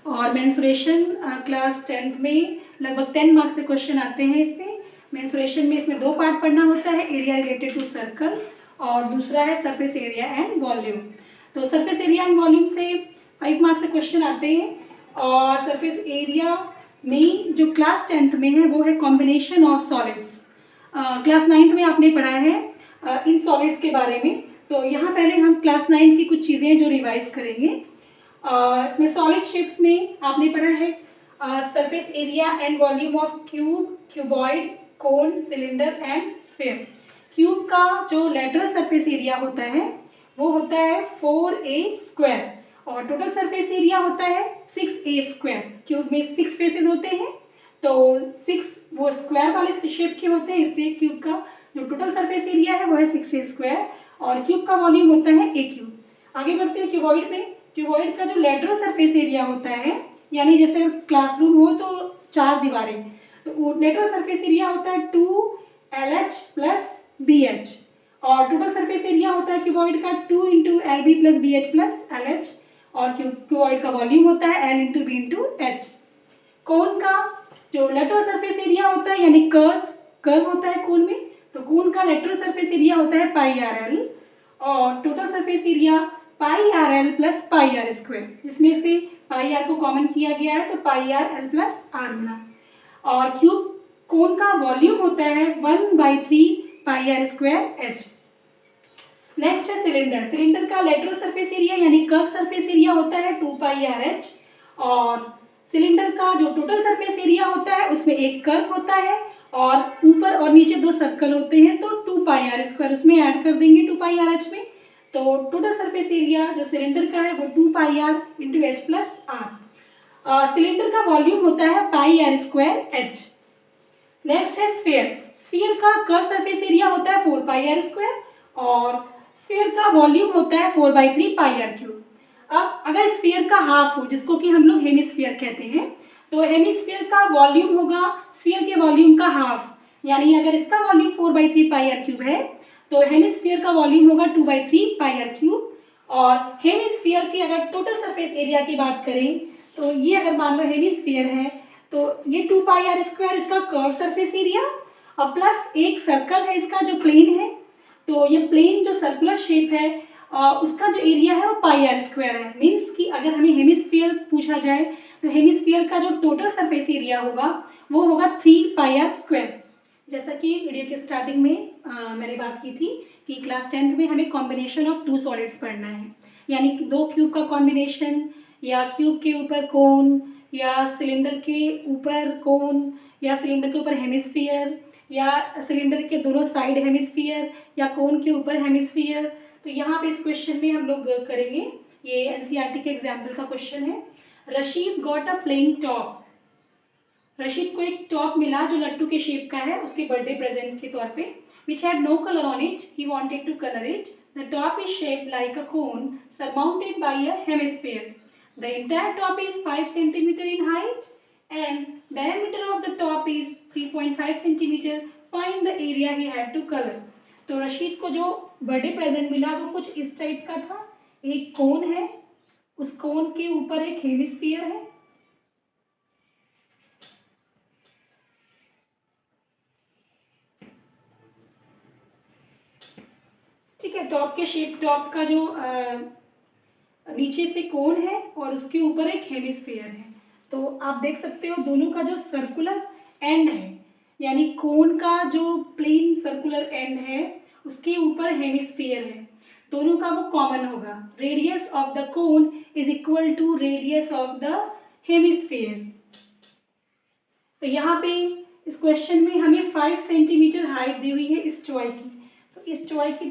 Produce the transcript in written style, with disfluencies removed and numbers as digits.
और mensuration class 10th में लगभग 10 मार्क्स से क्वेश्चन आते हैं इसमें। मेंसुरेशन में इसमें 2 पार्ट पढ़ना होता है, एरिया रिलेटेड टू सर्कल और दूसरा है सरफेस एरिया एंड वॉल्यूम। तो सरफेस एरिया एंड वॉल्यूम से 5 मार्क्स से क्वेश्चन आते हैं। और सरफेस एरिया में जो क्लास 10th में है वो है combination of solids. Class 9th में आपने पढ़ा है इन सॉलिड्स के बारे में, तो यहाँ पहले हम क्लास 9th की कुछ चीज़ें जो रिवाइज करेंगे। इसमें सॉलिड शेप्स में आपने पढ़ा है surface area and volume of cube, cuboid, cone, cylinder and sphere. Cube का जो लेटरल सरफेस एरिया होता है वो होता है 4a² और टोटल सरफेस एरिया होता है 6a²। क्यूब में 6 फेसेस होते हैं, तो 6 वो स्क्वायर वाले शेप के होते हैं, इसलिए क्यूब का जो टोटल सरफेस एरिया है वो है 6a² और क्यूब का वॉल्यूम होता है a³। आगे बढ़ते हैं क्यूबॉइड में। क्यूबॉइड का जो लेटरल सरफेस एरिया होता है, यानी जैसे क्लासरूम हो तो 4 दीवारें, तो लेटरल सरफेस एरिया होता है 2LH + BH और टोटल सरफेस एरिया होता है क्यूबॉइड का 2 × LB + BH + LH और क्यूबॉइड का वॉल्यूम होता है L × B × H। कोन का जो लेटरल सरफेस एरिया होता है, यानी कर्व होता है कोन में, तो कोन का लेटरल सरफेस एरिया होता है πRL और total surface area πRL + πR², जिसमें से πR को कॉमन किया गया है तो πRL + R मिला। और क्यूब कोन का वॉल्यूम होता है 1/3 πR² H। नेक्स्ट है सिलेंडर। सिलेंडर का लेटरल सरफेस एरिया यानी कर्व सरफेस एरिया होता है 2πRH और सिलेंडर का जो टोटल सरफेस एरिया होता है उसमें एक कर्व होता है और ऊपर और नीचे 2 सर्कल होते हैं, तो 2πR² उसमें ऐड कर देंगे 2πRH में, तो टोटल सरफेस एरिया जो सिलेंडर का है वो 2πR × H + R। सिलेंडर का वॉल्यूम होता है πR² H। नेक्स्ट है स्फीयर। स्फीयर का कर्व सरफेस एरिया होता है 4πR² और स्फीयर का वॉल्यूम होता है 4/3 πR³। अब अगर स्फीयर का हाफ हो, जिसको कि हम लोग हेमिस्फीयर कहते हैं, तो हेमिस्फीयर का वॉल्यूम होगा स्फीयर के वॉल्यूम का हाफ, यानी अगर इसका वॉल्यूम 4/3 πR³ है तो हेमिस्फीयर का वॉल्यूम होगा 2/3 πR³ और हेमिस्फीयर के अगर टोटल सरफेस एरिया की बात करें तो ये अगर मान लो हेमिस्फीयर है तो ये 2πR² इसका कर्व सरफेस एरिया और प्लस एक सर्कल है इसका जो प्लेन है, तो ये प्लेन जो सर्कुलर शेप है उसका जो एरिया है वो πR² है। मीन्स कि अगर हमें हेमिस्फीयर पूछा जाए तो हेमिस्फीयर का जो टोटल सरफेस एरिया होगा वो होगा 3πR²। जैसा कि वीडियो के स्टार्टिंग में मैंने बात की थी कि क्लास 10th में हमें कॉम्बिनेशन ऑफ 2 सॉलिड्स पढ़ना है, यानी कि 2 क्यूब का कॉम्बिनेशन या क्यूब के ऊपर कोन या सिलेंडर के ऊपर कोन या सिलेंडर के ऊपर हेमिस्फीयर या सिलेंडर के दोनों साइड हेमिस्फीयर या कोन के ऊपर हेमिस्फीयर। तो यहाँ पे इस क्वेश्चन में हम लोग करेंगे, ये एनसीईआरटी के एग्जाम्पल का क्वेश्चन है। Rashid got a playing top. Rashid को एक टॉप मिला जो लट्टू के शेप का है उसके बर्थडे प्रेजेंट के तौर पे, which had no color on it. He wanted to color it. The top is shaped like a cone surmounted by a hemisphere. The entire top is 5 centimeter in height and diameter of the top is 3.5 centimeter. Find the area he had to color. तो रशीद को जो birthday present मिला वो कुछ इस type का था, एक कोन है, उस कोन के ऊपर एक हेमिस्फीयर है, ठीक है। टॉप के शेप, टॉप का जो नीचे से कोन है और उसके ऊपर एक हेमिस्फीयर है, तो आप देख सकते हो दोनों का जो सर्कुलर एंड है, यानी कोन का जो प्लेन सर्कुलर एंड है उसके ऊपर हेमिस्फीयर है, दोनों का वो कॉमन होगा। Radius of the cone is equal to radius of the hemisphere. तो यहाँ पे इस क्वेश्चन में हमें 5 सेंटीमीटर हाइट दी हुई है इस टॉय की, तो इस टॉय की